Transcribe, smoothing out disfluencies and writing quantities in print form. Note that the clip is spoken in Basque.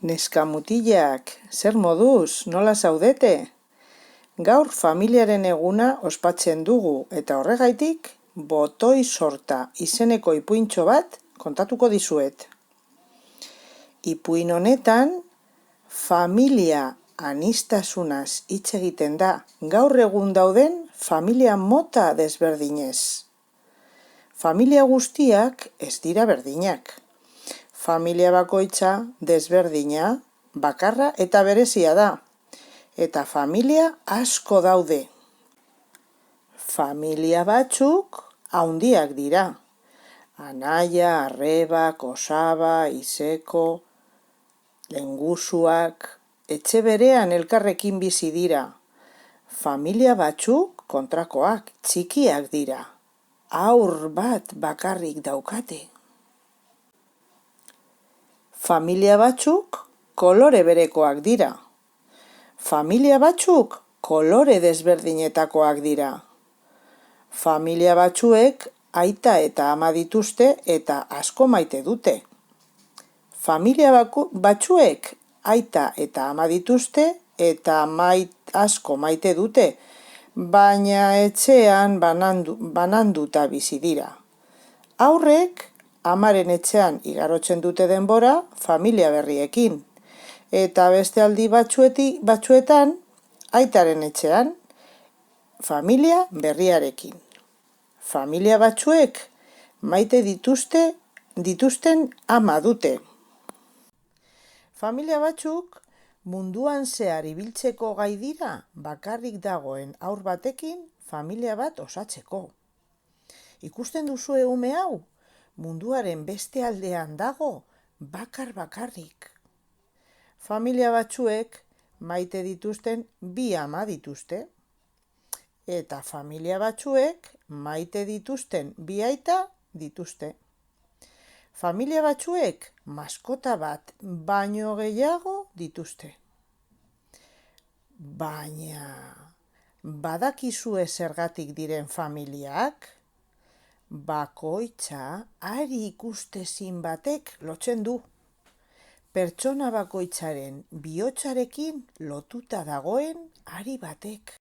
Neska mutilak, zer moduz, nola zaudete? Gaur familiaren eguna ospatzen dugu eta horregaitik botoi sorta izeneko ipuintxo bat kontatuko dizuet. Ipuin honetan familia aniztasunaz hitz egiten da gaur egun dauden familia mota desberdinez. Familia guztiak ez dira berdinak. Familia bakoitza desberdina, bakarra eta berezia da. Eta familia asko daude. Familia batzuk handiak dira. Anaia, arrebak, osaba, izeko, lengusuak, etxe berean elkarrekin bizi dira. Familia batzuk kontrakoak, txikiak dira. Haur bat bakarrik daukate. Familia batzuk kolore berekoak dira. Familia batzuk kolore desberdinetakoak dira. Familia batzuek aita eta ama dituzte eta asko maite dute. Familia batzuek aita eta ama dituzte eta asko maite dute, baina etxean bananduta bizi dira. Haurrek amaren etxean igarotzen dute denbora familia berriekin, eta beste aldi batzuetan aitaren etxean familia berriarekin. Familia batzuek maite dituzten ama dute. Familia batzuk munduan zehar ibiltzeko gai dira bakarrik dagoen haur batekin familia bat osatzeko. Ikusten duzue ume hau? Munduaren beste aldean dago bakarrik. Familia batzuek maite dituzten bi ama dituzte. Eta familia batzuek maite dituzten bi aita dituzte. Familia batzuek maskota bat baino gehiago dituzte. Baina badakizue zergatik diren familiak? Bakoitza hari ikustezin batek lotzen du. Pertsona bakoitzaren bihotzarekin lotuta dagoen hari batek.